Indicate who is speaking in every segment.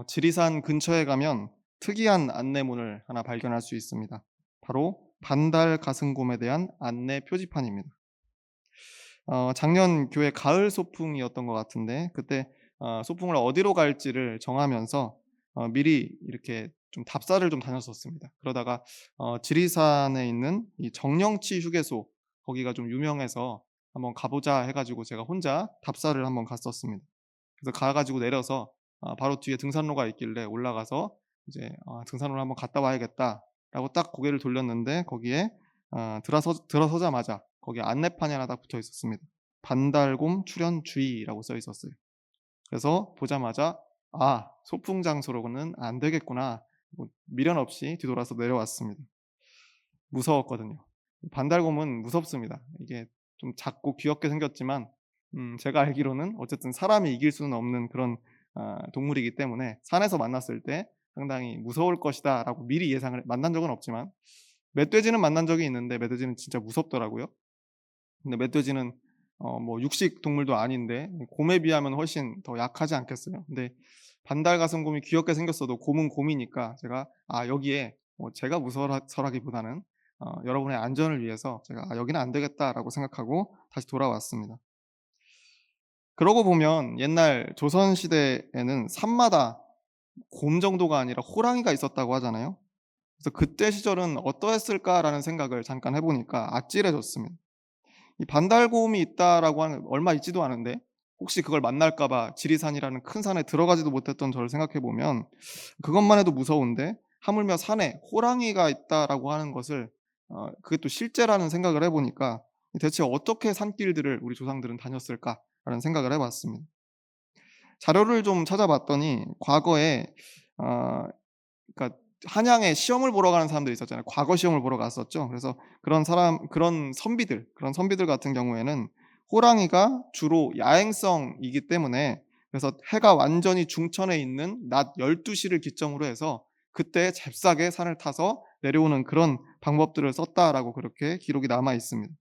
Speaker 1: 지리산 근처에 가면 특이한 안내문을 하나 발견할 수 있습니다. 바로 반달 가슴곰에 대한 안내 표지판입니다. 작년 교회 가을 소풍이었던 것 같은데 그때 소풍을 어디로 갈지를 정하면서 미리 이렇게 좀 답사를 좀 다녔었습니다. 그러다가 지리산에 있는 이 정령치 휴게소 거기가 좀 유명해서 한번 가보자 해가지고 제가 혼자 답사를 한번 갔었습니다. 그래서 가 가지고 내려서 바로 뒤에 등산로가 있길래 올라가서 이제 '등산로를 한번 갔다 와야겠다.'라고 딱 고개를 돌렸는데 거기에 들어서자마자 거기에 안내판이 하나 딱 붙어 있었습니다. "반달곰 출연 주의"라고 써 있었어요. 그래서 보자마자 '아 소풍 장소로는 안 되겠구나.' 뭐 미련 없이 뒤돌아서 내려왔습니다. 무서웠거든요. 반달곰은 무섭습니다. 이게 좀 작고 귀엽게 생겼지만 제가 알기로는 어쨌든 사람이 이길 수는 없는 그런 동물이기 때문에 산에서 만났을 때 상당히 '무서울 것이다.'라고 미리 예상을 만난 적은 없지만 멧돼지는 만난 적이 있는데 멧돼지는 진짜 무섭더라고요. 근데 멧돼지는 뭐 육식 동물도 아닌데 곰에 비하면 훨씬 더 약하지 않겠어요. 근데 반달가슴곰이 귀엽게 생겼어도 곰은 곰이니까 제가 여기에 제가 무서워서라기보다는 여러분의 안전을 위해서 제가 '아 여기는 안 되겠다.'라고 생각하고 다시 돌아왔습니다. 그러고 보면 옛날 조선 시대에는 산마다 곰 정도가 아니라 호랑이가 있었다고 하잖아요. 그래서 '그때 시절은 어떠했을까?'라는 생각을 잠깐 해 보니까 아찔해졌습니다. 이 반달곰이 있다라고 하는 얼마 있지도 않은데 혹시 그걸 만날까 봐 지리산이라는 큰 산에 들어가지도 못했던 저를 생각해 보면 그것만 해도 무서운데 하물며 산에 호랑이가 있다라고 하는 것을 그게 또 실제라는 생각을 해 보니까 '대체 어떻게 산길들을 우리 조상들은 다녔을까?'라는 생각을 해 봤습니다. 자료를 좀 찾아봤더니 과거에 어 그러니까 한양에 시험을 보러 가는 사람들이 있었잖아요. 과거 시험을 보러 갔었죠. 그래서 그런 선비들 같은 경우에는 호랑이가 주로 야행성이기 때문에 그래서 해가 완전히 중천에 있는 낮 12 시를 기점으로 해서 그때 잽싸게 산을 타서 내려오는 그런 방법들을 썼다라고 그렇게 기록이 남아 있습니다.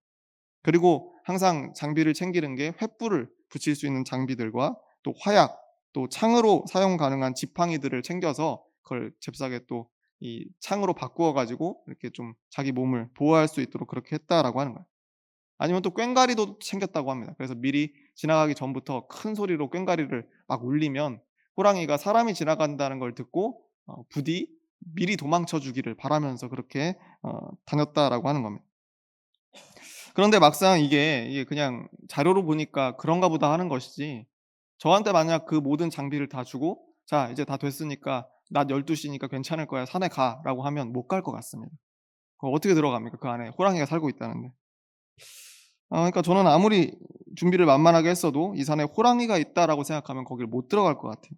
Speaker 1: 그리고 항상 장비를 챙기는 게 횃불을 붙일 수 있는 장비들과 또 화약, 또 창으로 사용 가능한 지팡이들을 챙겨서 그걸 잽싸게 또 이 창으로 바꾸어 가지고 이렇게 좀 자기 몸을 보호할 수 있도록 그렇게 했다라고 하는 거예요. 아니면 또 꽹과리도 챙겼다고 합니다. 그래서 미리 지나가기 전부터 큰 소리로 꽹과리를 막 울리면 호랑이가 사람이 지나간다는 걸 듣고 부디 미리 도망쳐 주기를 바라면서 그렇게 다녔다라고 하는 겁니다. 그런데 막상 이게 그냥 자료로 보니까 '그런가 보다.' 하는 것이지 저한테 만약 그 모든 장비를 다 주고 "자 이제 다 됐으니까 낮 12 시니까 괜찮을 거야. 산에 가."라고 하면 못 갈 것 같습니다. 그거 어떻게 들어갑니까? 그 안에 호랑이가 살고 있다는데. 그러니까 저는 아무리 준비를 만만하게 했어도 '이 산에 호랑이가 있다.'라고 생각하면 거기를 못 들어갈 것 같아요.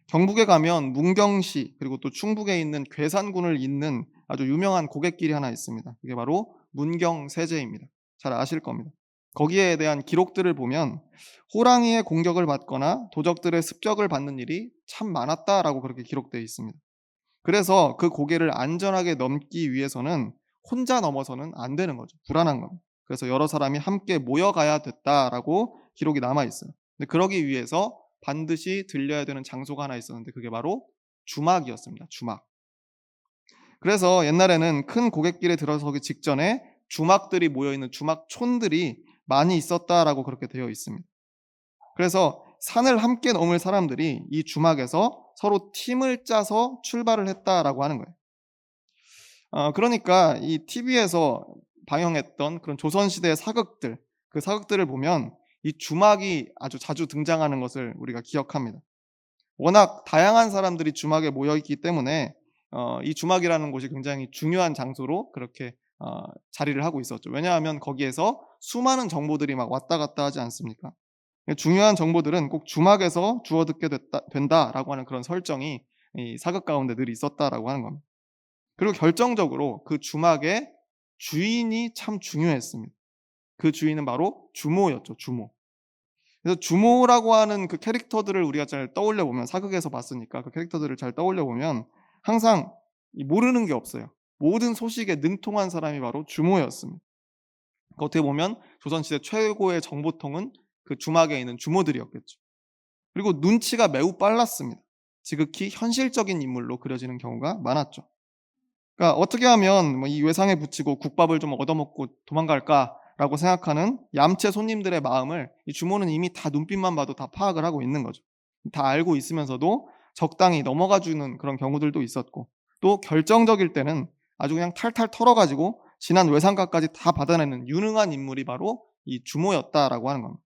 Speaker 1: 경북에 가면 문경시 그리고 또 충북에 있는 괴산군을 잇는 아주 유명한 고갯길이 하나 있습니다. 그게 바로 문경세제입니다. 잘 아실 겁니다. 거기에 대한 기록들을 보면 "호랑이의 공격을 받거나 도적들의 습격을 받는 일이 참 많았다."라고 그렇게 기록되어 있습니다. 그래서 그 고개를 안전하게 넘기 위해서는 혼자 넘어서는 안 되는 거죠. 불안한 겁니다. 그래서 "여러 사람이 함께 모여가야 됐다."라고 기록이 남아 있어요. 근데 그러기 위해서 반드시 들려야 되는 장소가 하나 있었는데 그게 바로 주막이었습니다. 주막. 그래서 옛날에는 큰 고갯길에 들어서기 직전에 주막들이 모여 있는 주막촌들이 많이 있었다라고 그렇게 되어 있습니다. 그래서 산을 함께 넘을 사람들이 이 주막에서 서로 팀을 짜서 출발을 했다라고 하는 거예요. 그러니까 이 TV에서 방영했던 그런 조선시대의 사극들, 그 사극들을 보면 이 주막이 아주 자주 등장하는 것을 우리가 기억합니다. 워낙 다양한 사람들이 주막에 모여 있기 때문에 이 주막이라는 곳이 굉장히 중요한 장소로 그렇게 자리를 하고 있었죠. 왜냐하면 거기에서 수많은 정보들이 막 왔다 갔다 하지 않습니까? 중요한 정보들은 꼭 주막에서 주워 듣게 된다라고 하는 그런 설정이 이 사극 가운데 늘 있었다라고 하는 겁니다. 그리고 결정적으로 그 주막의 주인이 참 중요했습니다. 그 주인은 바로 주모였죠, 주모. 그래서 주모라고 하는 그 캐릭터들을 우리가 잘 떠올려 보면 사극에서 봤으니까 그 캐릭터들을 잘 떠올려 보면 항상 이 모르는 게 없어요. 모든 소식에 능통한 사람이 바로 주모였습니다. 그 어떻게 보면 조선시대 최고의 정보통은 그 주막에 있는 주모들이었겠죠. 그리고 눈치가 매우 빨랐습니다. 지극히 현실적인 인물로 그려지는 경우가 많았죠. 그러니까 어떻게 하면 이 외상에 붙이고 국밥을 좀 얻어먹고 도망갈까라고 생각하는 얌체 손님들의 마음을 이 주모는 이미 다 눈빛만 봐도 다 파악을 하고 있는 거죠. 다 알고 있으면서도 적당히 넘어가 주는 그런 경우들도 있었고, 또 결정적일 때는 아주 그냥 탈탈 털어 가지고 지난 외상값까지 다 받아내는 유능한 인물이 바로 이 주모였다라고 하는 겁니다.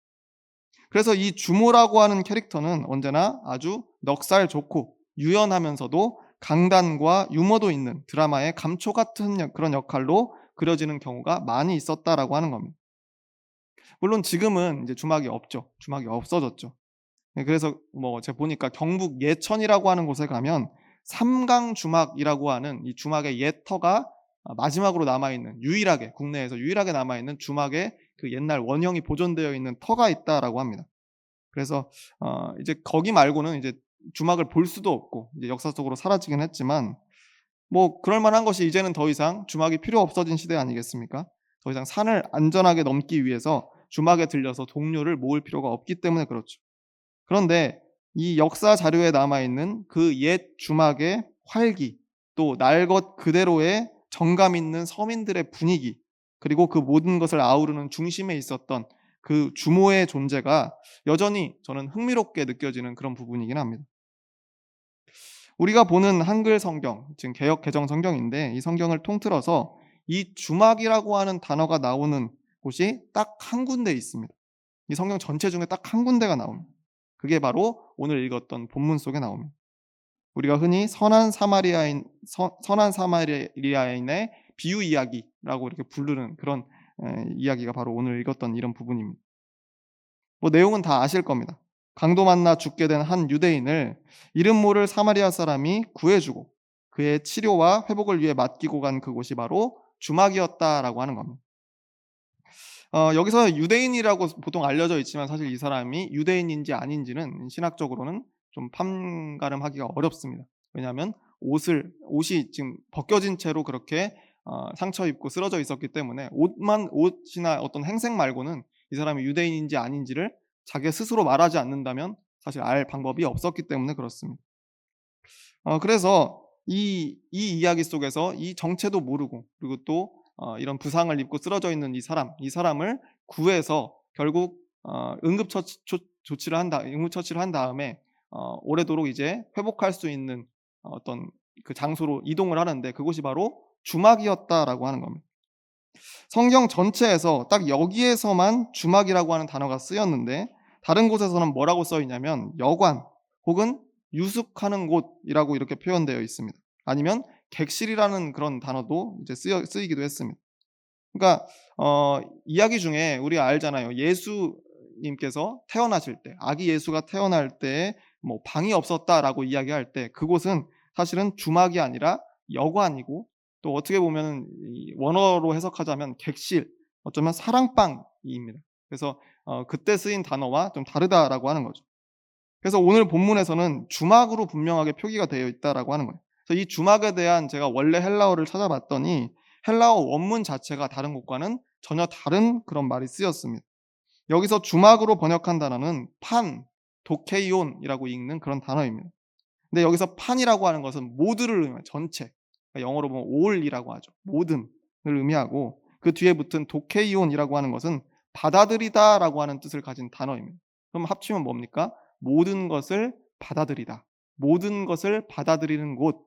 Speaker 1: 그래서 이 주모라고 하는 캐릭터는 언제나 아주 넉살 좋고 유연하면서도 강단과 유머도 있는 드라마의 감초 같은 그런 역할로 그려지는 경우가 많이 있었다라고 하는 겁니다. 물론 지금은 이제 주막이 없죠. 주막이 없어졌죠. 네, 그래서 제가 보니까 경북 예천이라고 하는 곳에 가면 삼강 주막이라고 하는 이 주막의 옛 터가 마지막으로 남아 있는, 유일하게 국내에서 유일하게 남아 있는 주막의 그 옛날 원형이 보존되어 있는 터가 있다라고 합니다. 그래서 이제 거기 말고는 이제 주막을 볼 수도 없고 이제 역사 속으로 사라지긴 했지만, 그럴 만한 것이 이제는 더 이상 주막이 필요 없어진 시대 아니겠습니까? 더 이상 산을 안전하게 넘기 위해서 주막에 들려서 동료를 모을 필요가 없기 때문에 그렇죠. 그런데 이 역사 자료에 남아 있는 그 옛 주막의 활기, 또 날 것 그대로의 정감 있는 서민들의 분위기, 그리고 그 모든 것을 아우르는 중심에 있었던 그 주모의 존재가 여전히 저는 흥미롭게 느껴지는 그런 부분이긴 합니다. 우리가 보는 한글 성경, 지금 개역 개정 성경인데, 이 성경을 통틀어서 이 주막이라고 하는 단어가 나오는 곳이 딱 한 군데 있습니다. 이 성경 전체 중에 딱 한 군데가 나옵니다. 그게 바로 오늘 읽었던 본문 속에 나옵니다. 우리가 흔히 선한 사마리아인의 비유 이야기라고 이렇게 부르는 그런 이야기가 바로 오늘 읽었던 이런 부분입니다. 내용은 다 아실 겁니다. 강도 만나 죽게 된 한 유대인을 이름 모를 사마리아 사람이 구해주고 그의 치료와 회복을 위해 맡기고 간 그곳이 바로 주막이었다라고 하는 겁니다. 여기서 유대인이라고 보통 알려져 있지만, 사실 이 사람이 유대인인지 아닌지는 신학적으로는 좀 판가름하기가 어렵습니다. 왜냐하면 옷이 지금 벗겨진 채로 그렇게 상처 입고 쓰러져 있었기 때문에, 옷이나 어떤 행색 말고는 이 사람이 유대인인지 아닌지를 자기 스스로 말하지 않는다면 사실 알 방법이 없었기 때문에 그렇습니다. 그래서 이 이야기 속에서 이 정체도 모르고, 그리고 또 이런 부상을 입고 쓰러져 있는 이 사람을 구해서 결국 응급처치를 한 다음에 오래도록 이제 회복할 수 있는 어떤 그 장소로 이동을 하는데, 그곳이 바로 주막이었다라고 하는 겁니다. 성경 전체에서 딱 여기에서만 주막이라고 하는 단어가 쓰였는데, 다른 곳에서는 뭐라고 써 있냐면 여관 혹은 유숙하는 곳이라고 이렇게 표현되어 있습니다. 아니면 객실이라는 그런 단어도 이제 쓰이기도 했습니다. 그러니까 이야기 중에 우리가 알잖아요. 예수님께서 태어나실 때, 아기 예수가 태어날 때 방이 없었다라고 이야기할 때, 그곳은 사실은 주막이 아니라 여관이고, 또 어떻게 보면 원어로 해석하자면 객실, 어쩌면 사랑방입니다. 그래서 그때 쓰인 단어와 좀 다르다라고 하는 거죠. 그래서 오늘 본문에서는 주막으로 분명하게 표기가 되어 있다라고 하는 거예요. 그래서 이 주막에 대한 제가 원래 헬라어를 찾아봤더니 헬라어 원문 자체가 다른 곳과는 전혀 다른 그런 말이 쓰였습니다. 여기서 주막으로 번역한 단어는 도케이온이라고 읽는 그런 단어입니다. 근데 여기서 판이라고 하는 것은 모두를 의미해요. 전체. 그러니까 영어로 보면 all이라고 하죠. 모든을 의미하고, 그 뒤에 붙은 도케이온이라고 하는 것은 받아들이다라고 하는 뜻을 가진 단어입니다. 그럼 합치면 뭡니까? 모든 것을 받아들이다. 모든 것을 받아들이는 곳.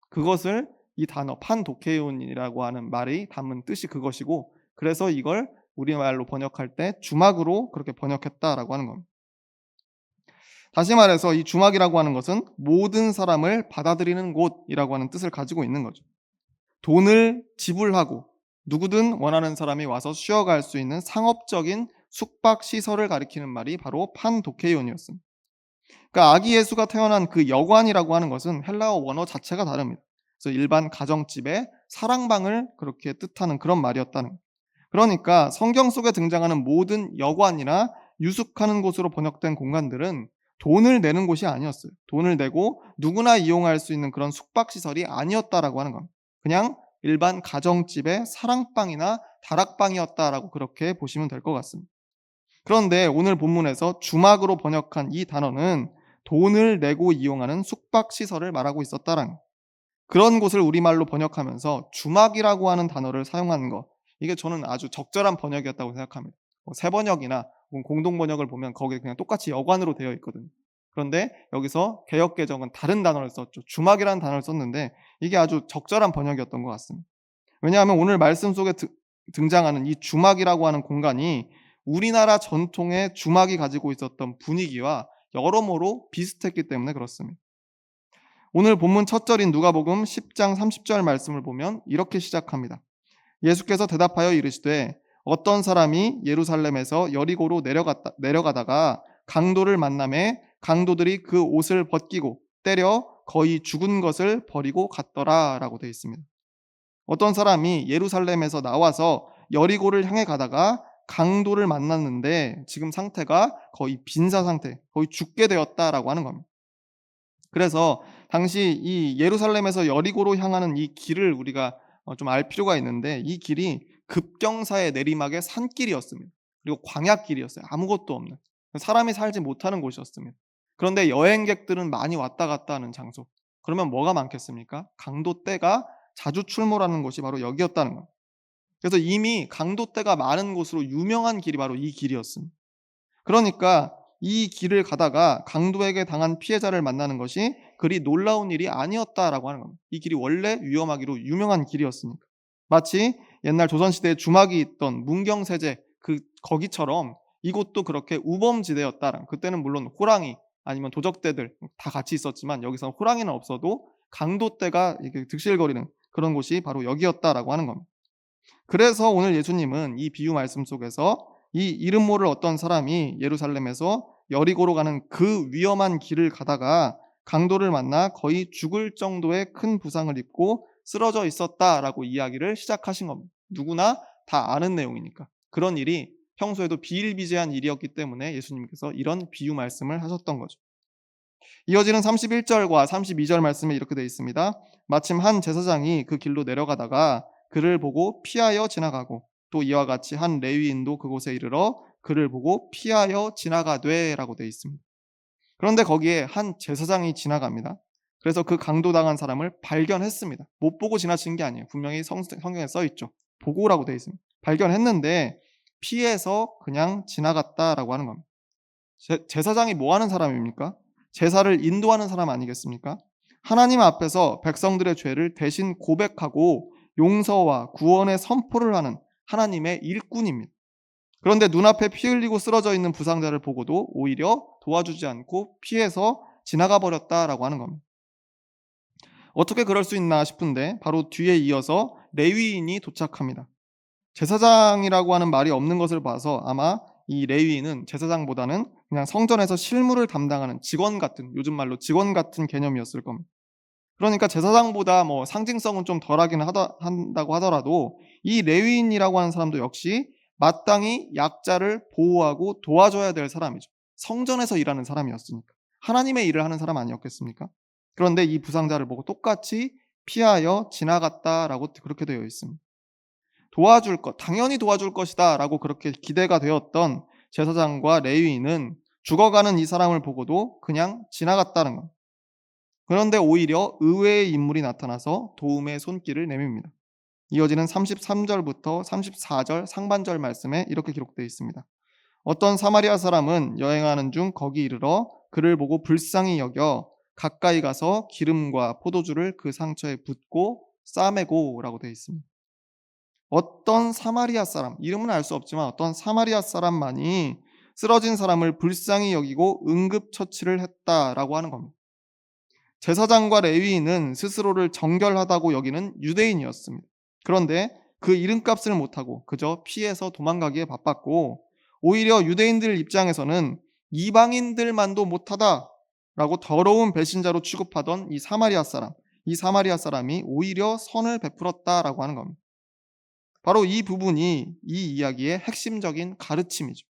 Speaker 1: 그것을 이 단어 판도케이온이라고 하는 말이 담은 뜻이 그것이고, 그래서 이걸 우리말로 번역할 때 주막으로 그렇게 번역했다라고 하는 겁니다. 다시 말해서 이 주막이라고 하는 것은 모든 사람을 받아들이는 곳이라고 하는 뜻을 가지고 있는 거죠. 돈을 지불하고 누구든 원하는 사람이 와서 쉬어갈 수 있는 상업적인 숙박 시설을 가리키는 말이 바로 판도케이온이었습니다. 그러니까 아기 예수가 태어난 그 여관이라고 하는 것은 헬라어 원어 자체가 다릅니다. 그래서 일반 가정집의 사랑방을 그렇게 뜻하는 그런 말이었다는 거예요. 그러니까 성경 속에 등장하는 모든 여관이나 유숙하는 곳으로 번역된 공간들은 돈을 내는 곳이 아니었어요. 돈을 내고 누구나 이용할 수 있는 그런 숙박시설이 아니었다라고 하는 겁니다. 그냥 일반 가정집의 사랑방이나 다락방이었다라고 그렇게 보시면 될 것 같습니다. 그런데 오늘 본문에서 주막으로 번역한 이 단어는 돈을 내고 이용하는 숙박시설을 말하고 있었다라는 거예요. 그런 곳을 우리말로 번역하면서 주막이라고 하는 단어를 사용한 거, 이게 저는 아주 적절한 번역이었다고 생각합니다. 새 번역이나 혹은 공동 번역을 보면 거기에 그냥 똑같이 여관으로 되어 있거든요. 그런데 여기서 개역 개정은 다른 단어를 썼죠. 주막이라는 단어를 썼는데 이게 아주 적절한 번역이었던 것 같습니다. 왜냐하면 오늘 말씀 속에 등장하는 이 주막이라고 하는 공간이 우리나라 전통의 주막이 가지고 있었던 분위기와 여러모로 비슷했기 때문에 그렇습니다. 오늘 본문 첫 절인 누가복음 10장 30절 말씀을 보면 이렇게 시작합니다. 예수께서 대답하여 이르시되 어떤 사람이 예루살렘에서 여리고로 내려가다가 강도를 만나매 강도들이 그 옷을 벗기고 때려 거의 죽은 것을 버리고 갔더라라고 되어 있습니다. 어떤 사람이 예루살렘에서 나와서 여리고를 향해 가다가 강도를 만났는데 지금 상태가 거의 빈사 상태, 거의 죽게 되었다라고 하는 겁니다. 그래서 당시 이 예루살렘에서 여리고로 향하는 이 길을 우리가 좀 알 필요가 있는데, 이 길이 급경사의 내리막의 산길이었습니다. 그리고 광야길이었어요. 아무것도 없는, 사람이 살지 못하는 곳이었습니다. 그런데 여행객들은 많이 왔다 갔다 하는 장소. 그러면 뭐가 많겠습니까? 강도 떼가 자주 출몰하는 곳이 바로 여기였다는 겁니다. 그래서 이미 강도 떼가 많은 곳으로 유명한 길이 바로 이 길이었습니다. 그러니까 이 길을 가다가 강도에게 당한 피해자를 만나는 것이 그리 놀라운 일이 아니었다라고 하는 겁니다. 이 길이 원래 위험하기로 유명한 길이었으니까. 마치 옛날 조선시대에 주막이 있던 문경세제 거기처럼 이곳도 그렇게 우범지대였다라. 그때는 물론 호랑이 아니면 도적대들 다 같이 있었지만 여기서 호랑이는 없어도 강도떼가 이렇게 득실거리는 그런 곳이 바로 여기였다라고 하는 겁니다. 그래서 오늘 예수님은 이 비유 말씀 속에서 이 이름 모를 어떤 사람이 예루살렘에서 여리고로 가는 그 위험한 길을 가다가 강도를 만나 거의 죽을 정도의 큰 부상을 입고 쓰러져 있었다라고 이야기를 시작하신 겁니다. 누구나 다 아는 내용이니까. 그런 일이 평소에도 비일비재한 일이었기 때문에 예수님께서 이런 비유 말씀을 하셨던 거죠. 이어지는 31절과 32절 말씀에 이렇게 되어 있습니다. 마침 한 제사장이 그 길로 내려가다가 그를 보고 피하여 지나가고 또 이와 같이 한 레위인도 그곳에 이르러 그를 보고 피하여 지나가되라고 되어 있습니다. 그런데 거기에 한 제사장이 지나갑니다. 그래서 그 강도당한 사람을 발견했습니다. 못 보고 지나친 게 아니에요. 분명히 성경에 써 있죠. 보고라고 되어 있습니다. 발견했는데 피해서 그냥 지나갔다라고 하는 겁니다. 제사장이 뭐 하는 사람입니까? 제사를 인도하는 사람 아니겠습니까? 하나님 앞에서 백성들의 죄를 대신 고백하고 용서와 구원의 선포를 하는 하나님의 일꾼입니다. 그런데 눈앞에 피 흘리고 쓰러져 있는 부상자를 보고도 오히려 도와주지 않고 피해서 지나가 버렸다라고 하는 겁니다. 어떻게 그럴 수 있나 싶은데 바로 뒤에 이어서 레위인이 도착합니다. 제사장이라고 하는 말이 없는 것을 봐서 아마 이 레위인은 제사장보다는 그냥 성전에서 실무를 담당하는 직원 같은, 요즘 말로 직원 같은 개념이었을 겁니다. 그러니까 제사장보다 뭐 상징성은 좀 덜하긴 한다고 하더라도 이 레위인이라고 하는 사람도 역시 마땅히 약자를 보호하고 도와줘야 될 사람이죠. 성전에서 일하는 사람이었으니까. 하나님의 일을 하는 사람 아니었겠습니까? 그런데 이 부상자를 보고 똑같이 피하여 지나갔다라고 그렇게 되어 있습니다. 도와줄 것, 당연히 도와줄 것이다 라고 그렇게 기대가 되었던 제사장과 레위인은 죽어가는 이 사람을 보고도 그냥 지나갔다는 겁니다. 그런데 오히려 의외의 인물이 나타나서 도움의 손길을 내밉니다. 이어지는 33절부터 34절 상반절 말씀에 이렇게 기록되어 있습니다. 어떤 사마리아 사람은 여행하는 중 거기 이르러 그를 보고 불쌍히 여겨 가까이 가서 기름과 포도주를 그 상처에 붓고 싸매고 라고 되어 있습니다. 어떤 사마리아 사람, 이름은 알 수 없지만 어떤 사마리아 사람만이 쓰러진 사람을 불쌍히 여기고 응급처치를 했다라고 하는 겁니다. 제사장과 레위인은 스스로를 정결하다고 여기는 유대인이었습니다. 그런데 그 이름값을 못하고 그저 피해서 도망가기에 바빴고, 오히려 유대인들 입장에서는 이방인들만도 못하다라고 더러운 배신자로 취급하던 이 사마리아 사람이 오히려 선을 베풀었다라고 하는 겁니다. 바로 이 부분이 이 이야기의 핵심적인 가르침이죠.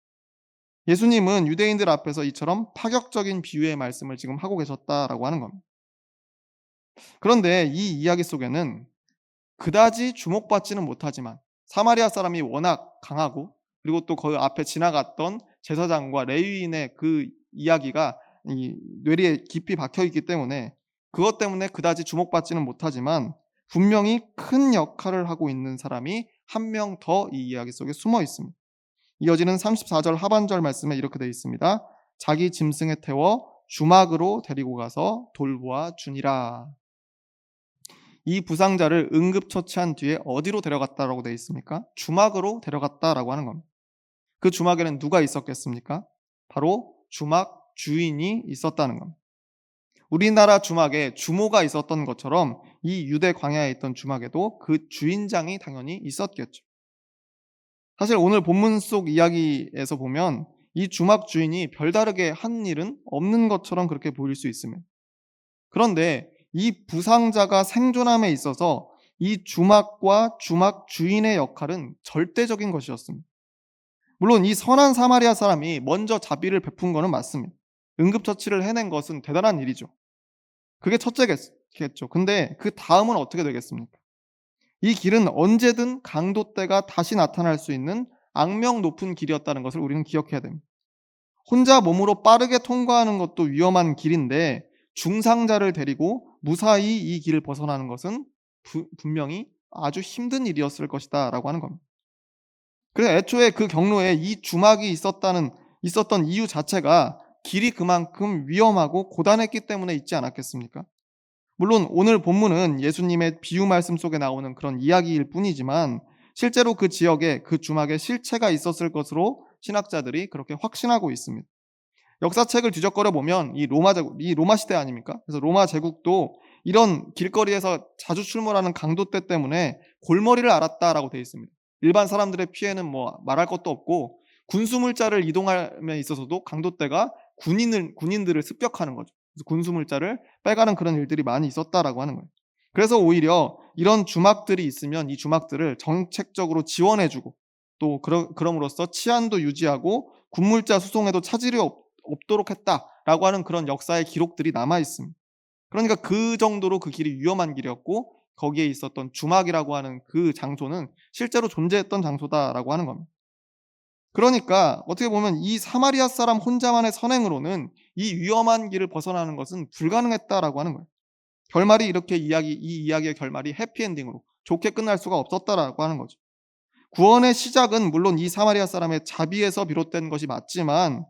Speaker 1: 예수님은 유대인들 앞에서 이처럼 파격적인 비유의 말씀을 지금 하고 계셨다라고 하는 겁니다. 그런데 이 이야기 속에는 그다지 주목받지는 못하지만 사마리아 사람이 워낙 강하고 그리고 또 그 앞에 지나갔던 제사장과 레위인의 그 이야기가 이 뇌리에 깊이 박혀 있기 때문에 그것 때문에 그다지 주목받지는 못하지만 분명히 큰 역할을 하고 있는 사람이 한 명 더 이 이야기 속에 숨어 있습니다. 이어지는 34절 하반절 말씀에 이렇게 되어 있습니다. 자기 짐승에 태워 주막으로 데리고 가서 돌보아 주니라. 이 부상자를 응급처치한 뒤에 어디로 데려갔다라고 되어 있습니까? 주막으로 데려갔다라고 하는 겁니다. 그 주막에는 누가 있었겠습니까? 바로 주막 주인이 있었다는 겁니다. 우리나라 주막에 주모가 있었던 것처럼 이 유대 광야에 있던 주막에도 그 주인장이 당연히 있었겠죠. 사실 오늘 본문 속 이야기에서 보면 이 주막 주인이 별다르게 한 일은 없는 것처럼 그렇게 보일 수 있습니다. 그런데 이 부상자가 생존함에 있어서 이 주막과 주막 주인의 역할은 절대적인 것이었습니다. 물론 이 선한 사마리아 사람이 먼저 자비를 베푼 것은 맞습니다. 응급처치를 해낸 것은 대단한 일이죠. 그게 첫째겠죠. 근데 그 다음은 어떻게 되겠습니까? 이 길은 언제든 강도떼가 다시 나타날 수 있는 악명 높은 길이었다는 것을 우리는 기억해야 됩니다. 혼자 몸으로 빠르게 통과하는 것도 위험한 길인데 중상자를 데리고 무사히 이 길을 벗어나는 것은 분명히 아주 힘든 일이었을 것이다 라고 하는 겁니다. 그래서 애초에 그 경로에 이 주막이 있었던 이유 자체가 길이 그만큼 위험하고 고단했기 때문에 있지 않았겠습니까? 물론 오늘 본문은 예수님의 비유 말씀 속에 나오는 그런 이야기일 뿐이지만 실제로 그 지역에 그 주막에 실체가 있었을 것으로 신학자들이 그렇게 확신하고 있습니다. 역사책을 뒤적거려 보면 이 로마 시대 아닙니까? 그래서 로마 제국도 이런 길거리에서 자주 출몰하는 강도떼 때문에 골머리를 앓았다라고 되어 있습니다. 일반 사람들의 피해는 뭐 말할 것도 없고 군수물자를 이동함에 있어서도 강도떼가 군인들을 습격하는 거죠. 그래서 군수물자를 빼가는 그런 일들이 많이 있었다라고 하는 거예요. 그래서 오히려 이런 주막들이 있으면 이 주막들을 정책적으로 지원해주고 또 그럼으로써 치안도 유지하고 군물자 수송에도 차질이 없도록 했다라고 하는 그런 역사의 기록들이 남아 있습니다. 그러니까 그 정도로 그 길이 위험한 길이었고 거기에 있었던 주막이라고 하는 그 장소는 실제로 존재했던 장소다라고 하는 겁니다. 그러니까 어떻게 보면 이 사마리아 사람 혼자만의 선행으로는 이 위험한 길을 벗어나는 것은 불가능했다라고 하는 거예요. 결말이 이 이야기의 결말이 해피엔딩으로 좋게 끝날 수가 없었다라고 하는 거죠. 구원의 시작은 물론 이 사마리아 사람의 자비에서 비롯된 것이 맞지만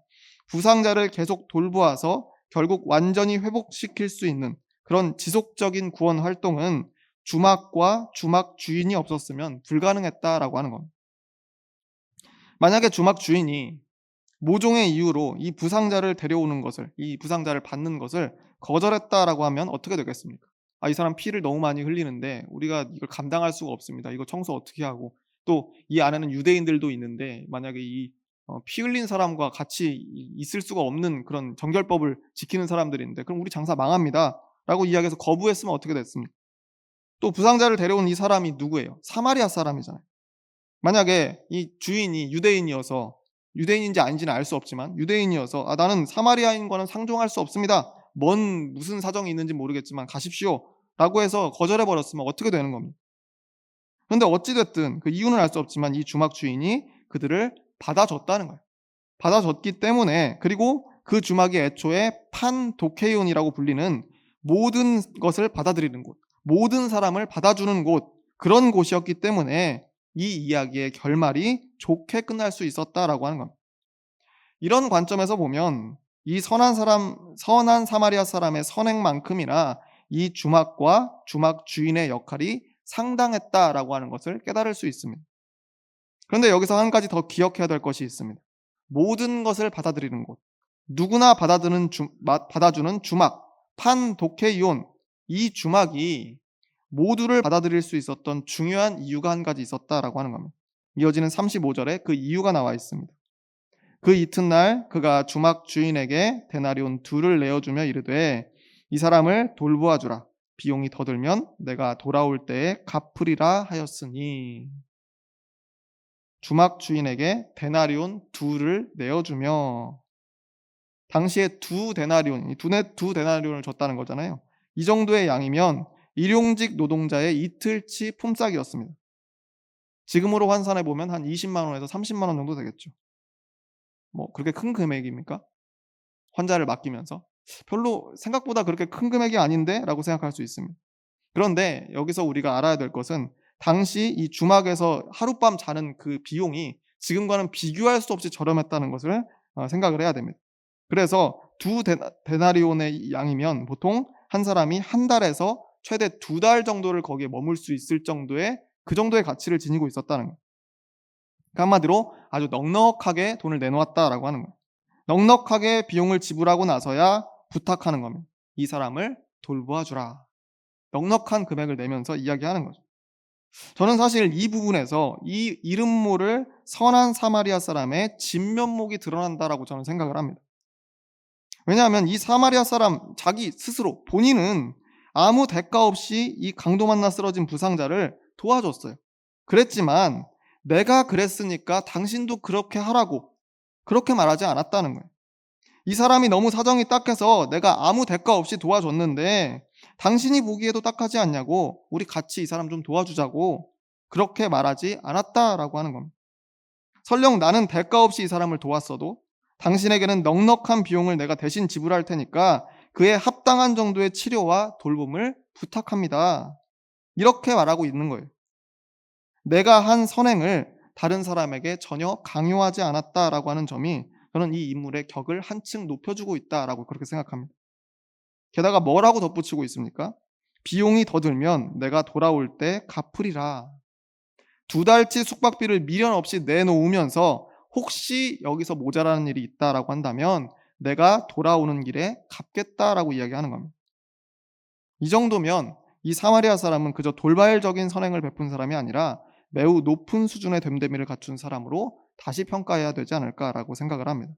Speaker 1: 부상자를 계속 돌보아서 결국 완전히 회복시킬 수 있는 그런 지속적인 구원 활동은 주막과 주막 주인이 없었으면 불가능했다라고 하는 겁니다. 만약에 주막 주인이 모종의 이유로 이 부상자를 데려오는 것을, 이 부상자를 받는 것을 거절했다라고 하면 어떻게 되겠습니까? 아, 이 사람 피를 너무 많이 흘리는데 우리가 이걸 감당할 수가 없습니다. 이거 청소 어떻게 하고 또 이 안에는 유대인들도 있는데 만약에 피 흘린 사람과 같이 있을 수가 없는 그런 정결법을 지키는 사람들인데 그럼 우리 장사 망합니다라고 이야기해서 거부했으면 어떻게 됐습니까? 또 부상자를 데려온 이 사람이 누구예요? 사마리아 사람이잖아요. 만약에 이 주인이 유대인이어서 유대인인지 아닌지는 알 수 없지만 유대인이어서 아, 나는 사마리아인과는 상종할 수 없습니다. 무슨 사정이 있는지 모르겠지만 가십시오라고 해서 거절해 버렸으면 어떻게 되는 겁니까? 그런데 어찌 됐든 그 이유는 알 수 없지만 이 주막 주인이 그들을 받아줬다는 거예요. 받아줬기 때문에 그리고 그 주막이 애초에 판도케이온이라고 불리는 모든 것을 받아들이는 곳, 모든 사람을 받아주는 곳 그런 곳이었기 때문에 이 이야기의 결말이 좋게 끝날 수 있었다라고 하는 겁니다. 이런 관점에서 보면 이 선한 사마리아 사람의 선행만큼이나 이 주막과 주막 주인의 역할이 상당했다라고 하는 것을 깨달을 수 있습니다. 그런데 여기서 한 가지 더 기억해야 될 것이 있습니다. 모든 것을 받아들이는 곳, 누구나 받아주는 주막, 판도케이온, 이 주막이 모두를 받아들일 수 있었던 중요한 이유가 한 가지 있었다라고 하는 겁니다. 이어지는 35절에 그 이유가 나와 있습니다. 그 이튿날 그가 주막 주인에게 데나리온 2를 내어주며 이르되 이 사람을 돌보아 주라. 비용이 더 들면 내가 돌아올 때에 갚으리라 하였으니. 주막 주인에게 데나리온 2를 내어주며 당시에 두 데나리온을 줬다는 거잖아요. 이 정도의 양이면 일용직 노동자의 이틀치 품삯이었습니다. 지금으로 환산해 보면 한 20만 원에서 30만 원 정도 되겠죠. 뭐 그렇게 큰 금액입니까? 환자를 맡기면서. 별로 생각보다 그렇게 큰 금액이 아닌데라고 생각할 수 있습니다. 그런데 여기서 우리가 알아야 될 것은 당시 이 주막에서 하룻밤 자는 그 비용이 지금과는 비교할 수 없이 저렴했다는 것을 생각을 해야 됩니다. 그래서 두 데나리온의 양이면 보통 한 사람이 한 달에서 최대 2달 정도를 거기에 머물 수 있을 정도의 그 정도의 가치를 지니고 있었다는 거예요. 그러니까 한마디로 아주 넉넉하게 돈을 내놓았다라고 하는 거예요. 넉넉하게 비용을 지불하고 나서야 부탁하는 겁니다. "이 사람을 돌보아 주라." 넉넉한 금액을 내면서 이야기하는 거죠. 저는 사실 이 부분에서 이 이름 모를 선한 사마리아 사람의 진면목이 드러난다라고 저는 생각을 합니다. 왜냐하면 이 사마리아 사람 자기 스스로 본인은 아무 대가 없이 이 강도 만나 쓰러진 부상자를 도와줬어요. 그랬지만 "내가 그랬으니까 당신도 그렇게 하라."고 그렇게 말하지 않았다는 거예요. 이 사람이 너무 사정이 딱해서 "내가 아무 대가 없이 도와줬는데 당신이 보기에도 딱하지 않냐."고 "우리 같이 이 사람 좀 도와주자."고 그렇게 말하지 않았다라고 하는 겁니다. 설령 나는 대가 없이 이 사람을 도왔어도 당신에게는 넉넉한 비용을 내가 대신 지불할 테니까 그에 합당한 정도의 치료와 돌봄을 부탁합니다. 이렇게 말하고 있는 거예요. 내가 한 선행을 다른 사람에게 전혀 강요하지 않았다라고 하는 점이 저는 이 인물의 격을 한층 높여주고 있다라고 그렇게 생각합니다. 게다가 뭐라고 덧붙이고 있습니까? "비용이 더 들면 내가 돌아올 때 갚으리라." 2달치 숙박비를 미련 없이 내놓으면서 "혹시 여기서 모자라는 일이 있다라고 한다면 내가 돌아오는 길에 갚겠다."라고 이야기하는 겁니다. 이 정도면 이 사마리아 사람은 그저 돌발적인 선행을 베푼 사람이 아니라 매우 높은 수준의 됨됨이를 갖춘 사람으로 다시 평가해야 되지 않을까라고 생각을 합니다.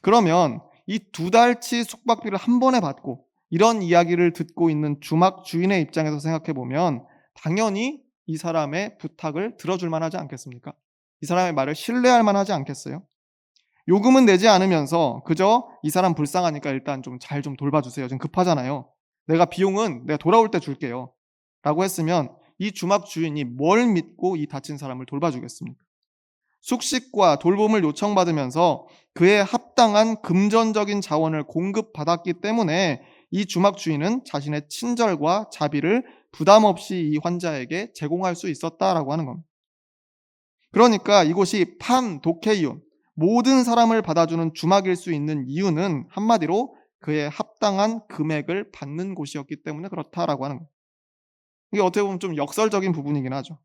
Speaker 1: 그러면 이 2달치 숙박비를 한 번에 받고 이런 이야기를 듣고 있는 주막 주인의 입장에서 생각해 보면 당연히 이 사람의 부탁을 들어줄 만하지 않겠습니까? 이 사람의 말을 신뢰할 만하지 않겠어요? 요금은 내지 않으면서 그저 "이 사람 불쌍하니까 일단 좀 잘 좀 돌봐 주세요. 지금 급하잖아요. 내가 비용은 내가 돌아올 때 줄게요." 라고 했으면 이 주막 주인이 뭘 믿고 이 다친 사람을 돌봐 주겠습니까? 숙식과 돌봄을 요청받으면서 그에 합당한 금전적인 자원을 공급받았기 때문에 이 주막 주인은 자신의 친절과 자비를 부담 없이 이 환자에게 제공할 수 있었다라고 하는 겁니다. 그러니까 이곳이 판도케이온, 모든 사람을 받아주는 주막일 수 있는 이유는 한마디로 그에 합당한 금액을 받는 곳이었기 때문에 그렇다라고 하는 거예요. 이게 어떻게 보면 좀 역설적인 부분이긴 하죠.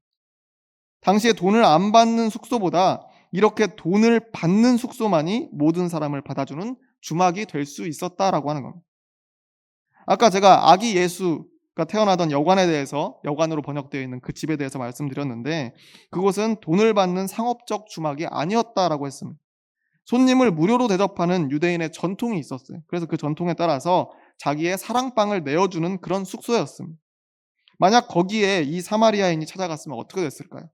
Speaker 1: 당시에 돈을 안 받는 숙소보다 이렇게 돈을 받는 숙소만이 모든 사람을 받아주는 주막이 될 수 있었다라고 하는 겁니다. 아까 제가 아기 예수가 태어나던 여관에 대해서, 여관으로 번역되어 있는 그 집에 대해서 말씀드렸는데 그곳은 돈을 받는 상업적 주막이 아니었다라고 했습니다. 손님을 무료로 대접하는 유대인의 전통이 있었어요. 그래서 그 전통에 따라서 자기의 사랑방을 내어주는 그런 숙소였습니다. 만약 거기에 이 사마리아인이 찾아갔으면 어떻게 됐을까요?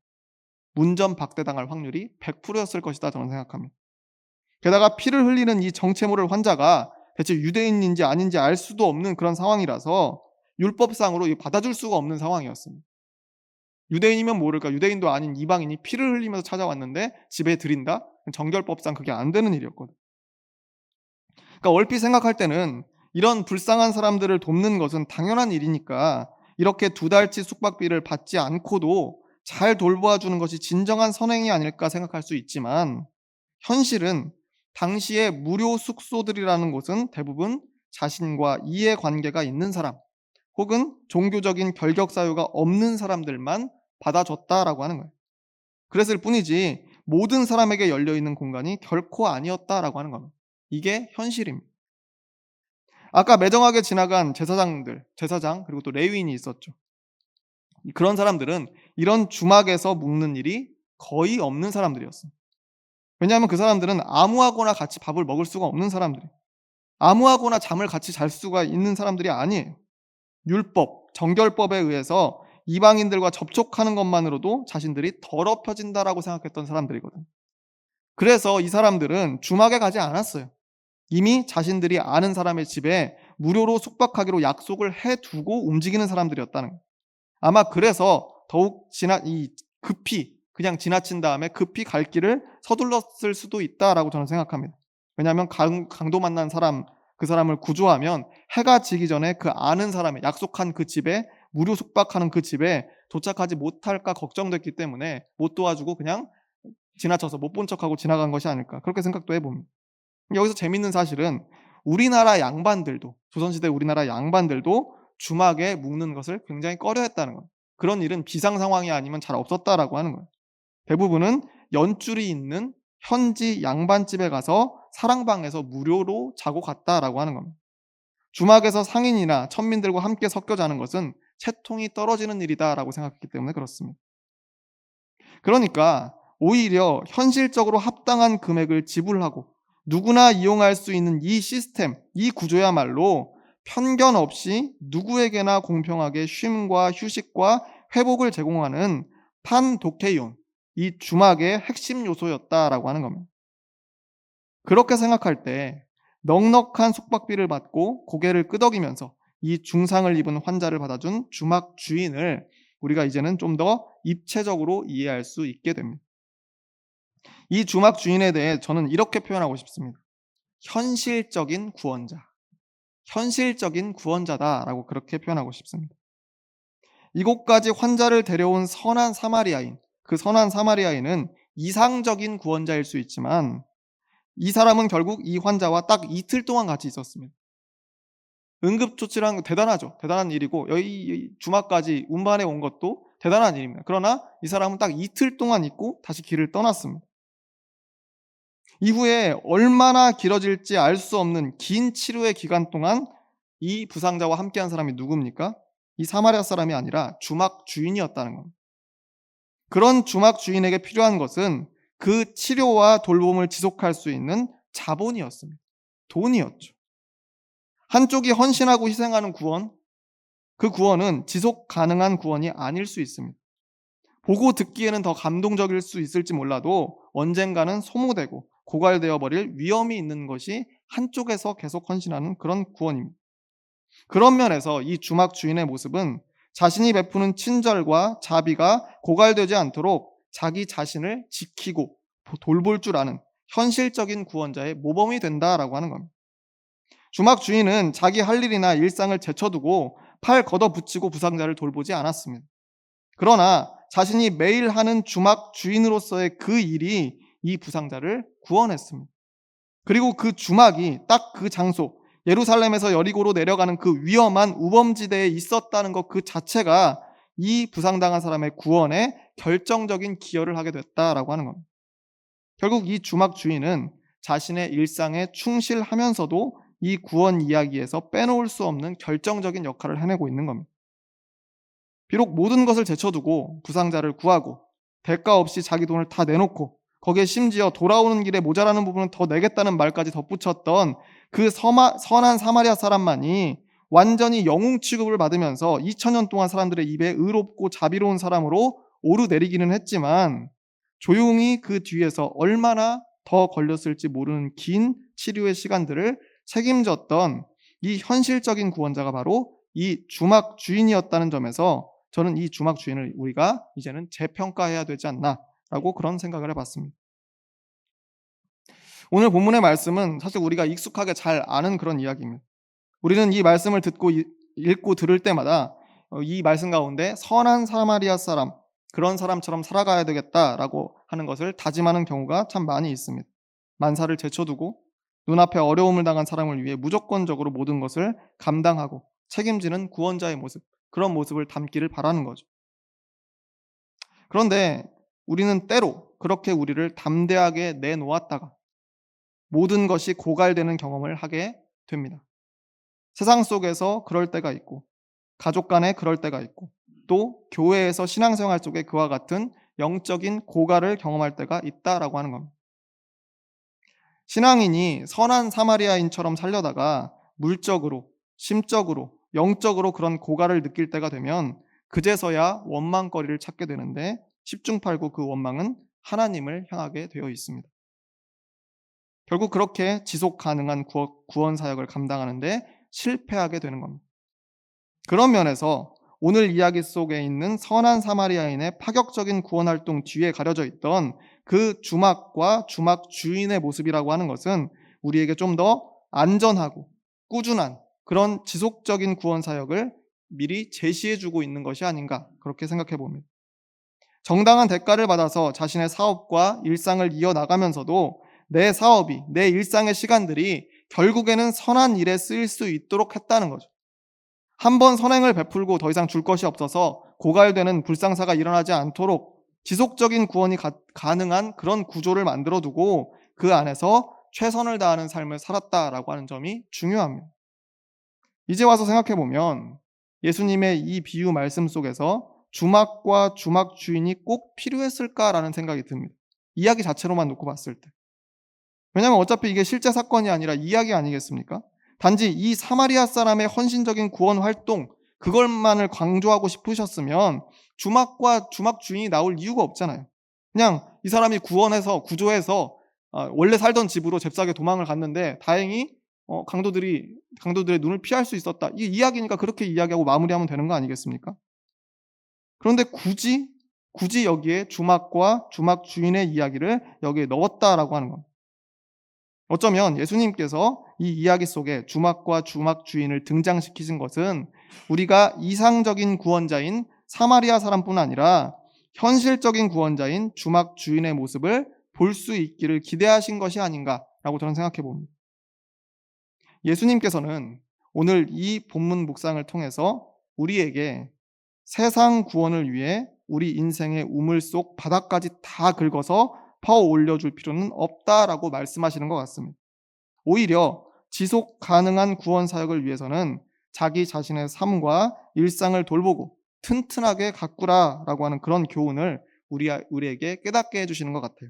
Speaker 1: 문전박대당할 확률이 100%였을 것이다 저는 생각합니다. 게다가 피를 흘리는 이 정체 모를 환자가 대체 유대인인지 아닌지 알 수도 없는 그런 상황이라서 율법상으로 받아줄 수가 없는 상황이었습니다. 유대인이면 모를까, 유대인도 아닌 이방인이 피를 흘리면서 찾아왔는데 집에 들인다? 정결법상 그게 안 되는 일이었거든. 그러니까 얼핏 생각할 때는 이런 불쌍한 사람들을 돕는 것은 당연한 일이니까 이렇게 2달치 숙박비를 받지 않고도 잘 돌보아 주는 것이 진정한 선행이 아닐까 생각할 수 있지만 현실은 당시의 무료 숙소들이라는 곳은 대부분 자신과 이해관계가 있는 사람 혹은 종교적인 결격 사유가 없는 사람들만 받아줬다라고 하는 거예요. 그랬을 뿐이지 모든 사람에게 열려 있는 공간이 결코 아니었다라고 하는 겁니다. 이게 현실입니다. 아까 매정하게 지나간 제사장들, 제사장 그리고 또 레위인이 있었죠. 그런 사람들은 이런 주막에서 묵는 일이 거의 없는 사람들이었어요. 왜냐하면 그 사람들은 아무하고나 같이 밥을 먹을 수가 없는 사람들이에요. 아무하고나 잠을 같이 잘 수가 있는 사람들이 아니에요. 율법, 정결법에 의해서 이방인들과 접촉하는 것만으로도 자신들이 더럽혀진다라고 생각했던 사람들이거든요. 그래서 이 사람들은 주막에 가지 않았어요. 이미 자신들이 아는 사람의 집에 무료로 숙박하기로 약속을 해 두고 움직이는 사람들이었다는 거예요. 아마 그래서 더욱 급히 그냥 지나친 다음에 급히 갈 길을 서둘렀을 수도 있다라고 저는 생각합니다. 왜냐하면 강도 만난 사람, 그 사람을 구조하면 해가 지기 전에 그 아는 사람의 약속한 그 집에, 무료 숙박하는 그 집에 도착하지 못할까 걱정됐기 때문에 못 도와주고 그냥 지나쳐서 못 본 척하고 지나간 것이 아닐까, 그렇게 생각도 해 봅니다. 여기서 재밌는 사실은 우리나라 양반들도, 조선시대 우리나라 양반들도 주막에 묵는 것을 굉장히 꺼려했다는 거예요. 그런 일은 비상 상황이 아니면 잘 없었다라고 하는 거예요. 대부분은 연줄이 있는 현지 양반집에 가서 사랑방에서 무료로 자고 갔다라고 하는 겁니다. 주막에서 상인이나 천민들과 함께 섞여 자는 것은 채통이 떨어지는 일이다라고 생각했기 때문에 그렇습니다. 그러니까 오히려 현실적으로 합당한 금액을 지불하고 누구나 이용할 수 있는 이 시스템, 이 구조야말로 편견 없이 누구에게나 공평하게 쉼과 휴식과 회복을 제공하는 판독테이온, 이 주막의 핵심 요소였다라고 하는 겁니다. 그렇게 생각할 때 넉넉한 숙박비를 받고 고개를 끄덕이면서 이 중상을 입은 환자를 받아준 주막 주인을 우리가 이제는 좀 더 입체적으로 이해할 수 있게 됩니다. 이 주막 주인에 대해 저는 이렇게 표현하고 싶습니다. 현실적인 구원자. 현실적인 구원자다라고 그렇게 표현하고 싶습니다. 이곳까지 환자를 데려온 선한 사마리아인, 그 선한 사마리아인은 이상적인 구원자일 수 있지만 이 사람은 결국 이 환자와 딱 이틀 동안 같이 있었습니다. 응급조치라는 건 대단하죠. 대단한 일이고 여기 주막까지 운반해 온 것도 대단한 일입니다. 그러나 이 사람은 딱 이틀 동안 있고 다시 길을 떠났습니다. 이후에 얼마나 길어질지 알 수 없는 긴 치료의 기간 동안 이 부상자와 함께한 사람이 누굽니까? 이 사마리아 사람이 아니라 주막 주인이었다는 겁니다. 그런 주막 주인에게 필요한 것은 그 치료와 돌봄을 지속할 수 있는 자본이었습니다. 돈이었죠. 한쪽이 헌신하고 희생하는 구원, 그 구원은 지속 가능한 구원이 아닐 수 있습니다. 보고 듣기에는 더 감동적일 수 있을지 몰라도 언젠가는 소모되고 고갈되어 버릴 위험이 있는 것이 한쪽에서 계속 헌신하는 그런 구원입니다. 그런 면에서 이 주막 주인의 모습은 자신이 베푸는 친절과 자비가 고갈되지 않도록 자기 자신을 지키고 돌볼 줄 아는 현실적인 구원자의 모범이 된다라고 하는 겁니다. 주막 주인은 자기 할 일이나 일상을 제쳐두고 팔 걷어붙이고 부상자를 돌보지 않았습니다. 그러나 자신이 매일 하는 주막 주인으로서의 그 일이 이 부상자를 구원했습니다. 그리고 그 주막이 딱 그 장소, 예루살렘에서 여리고로 내려가는 그 위험한 우범지대에 있었다는 것 그 자체가 이 부상당한 사람의 구원에 결정적인 기여를 하게 됐다라고 하는 겁니다. 결국 이 주막 주인은 자신의 일상에 충실하면서도 이 구원 이야기에서 빼놓을 수 없는 결정적인 역할을 해내고 있는 겁니다. 비록 모든 것을 제쳐두고 부상자를 구하고 대가 없이 자기 돈을 다 내놓고 거기에 심지어 돌아오는 길에 모자라는 부분은 더 내겠다는 말까지 덧붙였던 그 선한 사마리아 사람만이 완전히 영웅 취급을 받으면서 2000년 동안 사람들의 입에 의롭고 자비로운 사람으로 오르내리기는 했지만 조용히 그 뒤에서 얼마나 더 걸렸을지 모르는 긴 치료의 시간들을 책임졌던 이 현실적인 구원자가 바로 이 주막 주인이었다는 점에서 저는 이 주막 주인을 우리가 이제는 재평가해야 되지 않나라고 그런 생각을 해봤습니다. 오늘 본문의 말씀은 사실 우리가 익숙하게 잘 아는 그런 이야기입니다. 우리는 이 말씀을 듣고 읽고 들을 때마다 이 말씀 가운데 선한 사마리아 사람, 그런 사람처럼 살아가야 되겠다라고 하는 것을 다짐하는 경우가 참 많이 있습니다. 만사를 제쳐두고 눈앞에 어려움을 당한 사람을 위해 무조건적으로 모든 것을 감당하고 책임지는 구원자의 모습, 그런 모습을 담기를 바라는 거죠. 그런데 우리는 때로 그렇게 우리를 담대하게 내놓았다가 모든 것이 고갈되는 경험을 하게 됩니다. 세상 속에서 그럴 때가 있고 가족 간에 그럴 때가 있고 또 교회에서 신앙생활 속에 그와 같은 영적인 고갈을 경험할 때가 있다라고 하는 겁니다. 신앙인이 선한 사마리아인처럼 살려다가 물적으로, 심적으로, 영적으로 그런 고갈을 느낄 때가 되면 그제서야 원망거리를 찾게 되는데 십중팔구 그 원망은 하나님을 향하게 되어 있습니다. 결국 그렇게 지속 가능한 구원 사역을 감당하는데 실패하게 되는 겁니다. 그런 면에서 오늘 이야기 속에 있는 선한 사마리아인의 파격적인 구원 활동 뒤에 가려져 있던 그 주막과 주막 주인의 모습이라고 하는 것은 우리에게 좀 더 안전하고 꾸준한 그런 지속적인 구원 사역을 미리 제시해 주고 있는 것이 아닌가 그렇게 생각해 봅니다. 정당한 대가를 받아서 자신의 사업과 일상을 이어나가면서도 내 사업이, 내 일상의 시간들이 결국에는 선한 일에 쓰일 수 있도록 했다는 거죠. 한 번 선행을 베풀고 더 이상 줄 것이 없어서 고갈되는 불상사가 일어나지 않도록 지속적인 구원이 가능한 그런 구조를 만들어 두고 그 안에서 최선을 다하는 삶을 살았다라고 하는 점이 중요합니다. 이제 와서 생각해 보면 예수님의 이 비유 말씀 속에서 주막과 주막 주인이 꼭 필요했을까라는 생각이 듭니다. 이야기 자체로만 놓고 봤을 때. 왜냐하면 어차피 이게 실제 사건이 아니라 이야기 아니겠습니까? 단지 이 사마리아 사람의 헌신적인 구원 활동 그것만을 강조하고 싶으셨으면 주막과 주막 주인이 나올 이유가 없잖아요. 그냥 이 사람이 구원해서 구조해서 원래 살던 집으로 잽싸게 도망을 갔는데 다행히 강도들의 눈을 피할 수 있었다. 이게 이야기니까 그렇게 이야기하고 마무리하면 되는 거 아니겠습니까? 그런데 굳이 여기에 주막과 주막 주인의 이야기를 여기에 넣었다라고 하는 겁니다. 어쩌면 예수님께서 이 이야기 속에 주막과 주막 주인을 등장시키신 것은 우리가 이상적인 구원자인 사마리아 사람뿐 아니라 현실적인 구원자인 주막 주인의 모습을 볼 수 있기를 기대하신 것이 아닌가라고 저는 생각해 봅니다. 예수님께서는 오늘 이 본문 묵상을 통해서 우리에게 세상 구원을 위해 우리 인생의 우물 속 바닥까지 다 긁어서 퍼 올려줄 필요는 없다라고 말씀하시는 것 같습니다. 오히려 지속 가능한 구원 사역을 위해서는 자기 자신의 삶과 일상을 돌보고 튼튼하게 가꾸라라고 하는 그런 교훈을 우리에게 깨닫게 해주시는 것 같아요.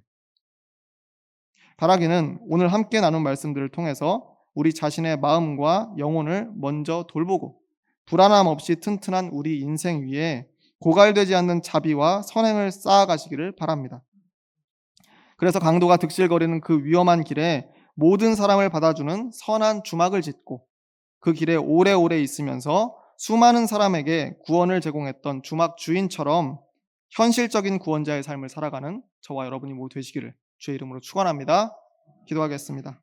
Speaker 1: 바라기는 오늘 함께 나눈 말씀들을 통해서 우리 자신의 마음과 영혼을 먼저 돌보고 불안함 없이 튼튼한 우리 인생 위에 고갈되지 않는 자비와 선행을 쌓아가시기를 바랍니다. 그래서 강도가 득실거리는 그 위험한 길에 모든 사람을 받아주는 선한 주막을 짓고 그 길에 오래오래 있으면서 수많은 사람에게 구원을 제공했던 주막 주인처럼 현실적인 구원자의 삶을 살아가는 저와 여러분이 모두 되시기를 주의 이름으로 축원합니다. 기도하겠습니다.